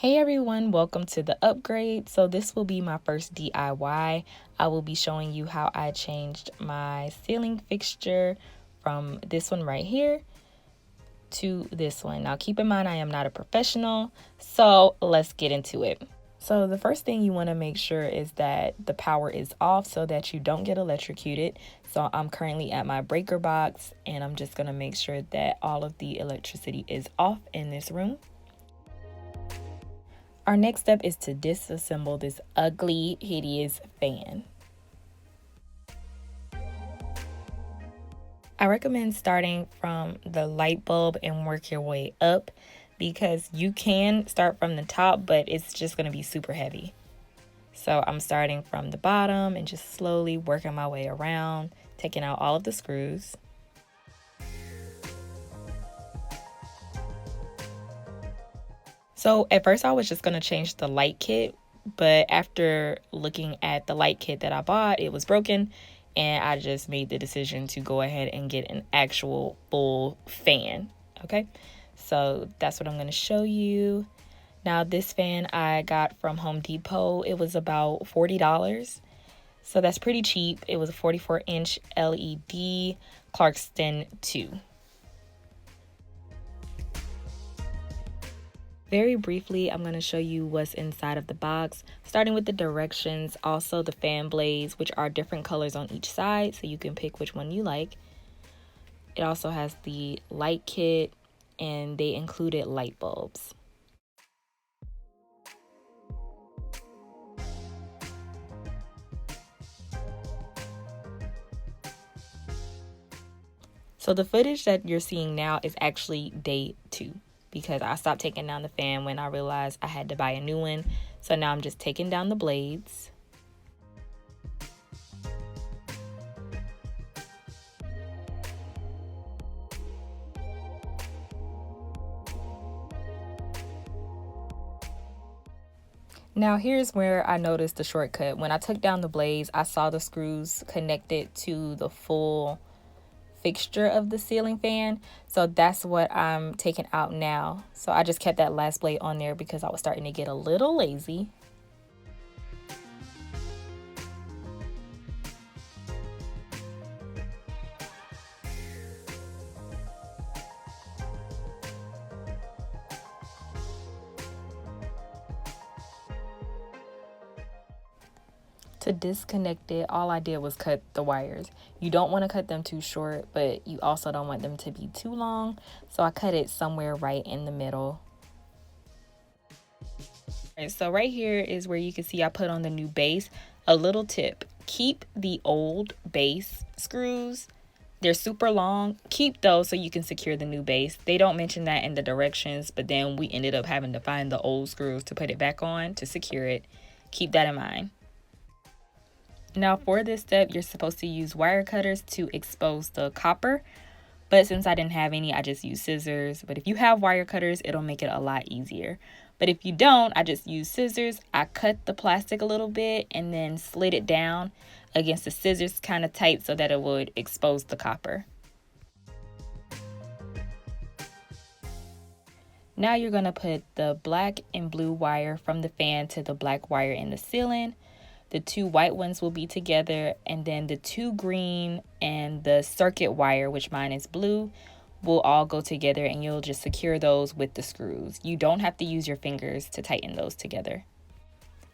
Hey everyone, welcome to the upgrade. So this will be my first DIY. I will be showing you how I changed my ceiling fixture from this one right here to this one. Now keep in mind I am not a professional, so let's get into it. So the first thing you want to make sure is that the power is off so that you don't get electrocuted. So I'm currently at my breaker box and I'm just going to make sure that all of the electricity is off in this room. Our next step is to disassemble this ugly, hideous fan. I recommend starting from the light bulb and work your way up because you can start from the top, but it's just going to be super heavy. So I'm starting from the bottom and just slowly working my way around, taking out all of the screws. So at first I was just going to change the light kit, but after looking at the light kit that I bought, it was broken, and I just made the decision to go ahead and get an actual full fan. Okay, so that's what I'm going to show you. Now this fan I got from Home Depot. It was about $40. So that's pretty cheap. It was a 44-inch LED Clarkston II. Very briefly, I'm going to show you what's inside of the box, starting with the directions, also the fan blades, which are different colors on each side, so you can pick which one you like. It also has the light kit, and they included light bulbs. So the footage that you're seeing now is actually day 2. Because I stopped taking down the fan when I realized I had to buy a new one. So now I'm just taking down the blades. Now here's where I noticed the shortcut. When I took down the blades, I saw the screws connected to the full fixture of the ceiling fan, so that's what I'm taking out now. So I just kept that last blade on there because I was starting to get a little lazy. To disconnect it, all I did was cut the wires. You don't want to cut them too short, but you also don't want them to be too long. So I cut it somewhere right in the middle. And so right here is where you can see I put on the new base. A little tip, keep the old base screws. They're super long. Keep those so you can secure the new base. They don't mention that in the directions, but then we ended up having to find the old screws to put it back on to secure it. Keep that in mind. Now for this step, you're supposed to use wire cutters to expose the copper, but since I didn't have any, I just used scissors. But if you have wire cutters, it'll make it a lot easier. But if you don't, I just use scissors. I cut the plastic a little bit and then slid it down against the scissors kind of tight so that it would expose the copper. Now you're going to put the black and blue wire from the fan to the black wire in the ceiling. The 2 white ones will be together, and then the 2 green and the circuit wire, which mine is blue, will all go together, and you'll just secure those with the screws. You don't have to use your fingers to tighten those together.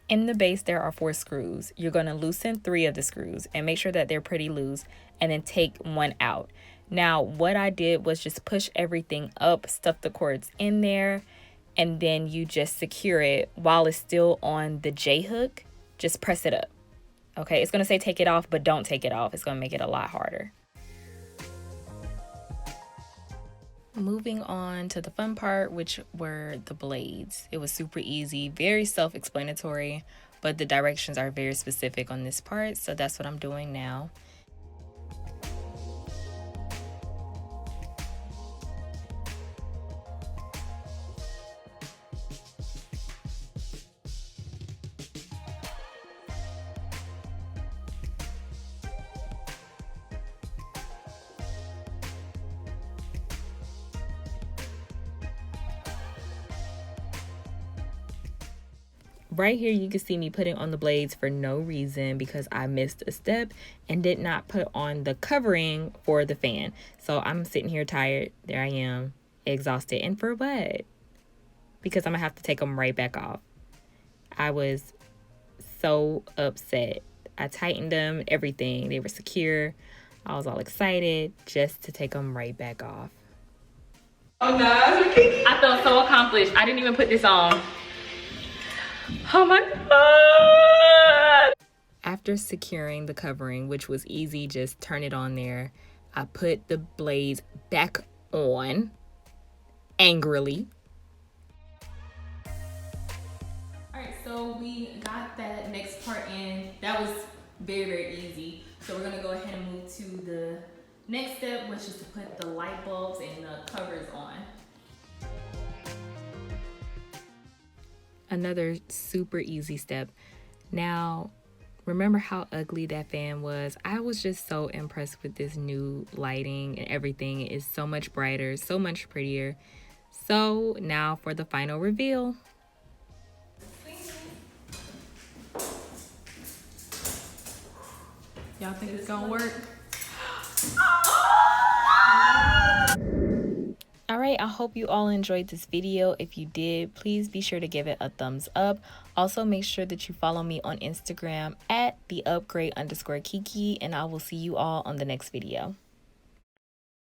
In the base, there are 4 screws. You're going to loosen 3 of the screws and make sure that they're pretty loose, and then take 1 out. Now, what I did was just push everything up, stuff the cords in there, and then you just secure it while it's still on the J-hook. Just press it up. Okay, it's going to say take it off, but don't take it off. It's going to make it a lot harder. Moving on to the fun part, which were the blades. It was super easy, very self-explanatory, but the directions are very specific on this part, so that's what I'm doing now. Right here, you can see me putting on the blades for no reason because I missed a step and did not put on the covering for the fan. So I'm sitting here tired. There I am, exhausted. And for what? Because I'm going to have to take them right back off. I was so upset. I tightened them, everything. They were secure. I was all excited just to take them right back off. Oh, no. I felt so accomplished. I didn't even put this on. Oh my God. After securing the covering, which was easy, just turn it on there, I put the blades back on angrily. All right, so we got that next part in. That was very, very easy. So we're gonna go ahead and move to the next step, which is to put the light bulbs and the covers on. Another super easy step. Now, remember how ugly that fan was? I was just so impressed with this new lighting and everything. It is so much brighter, so much prettier. So now for the final reveal. Y'all think it's gonna work? Alright, I hope you all enjoyed this video. If you did, please be sure to give it a thumbs up. Also, make sure that you follow me on Instagram at @theupgrade_Kiki, and I will see you all on the next video.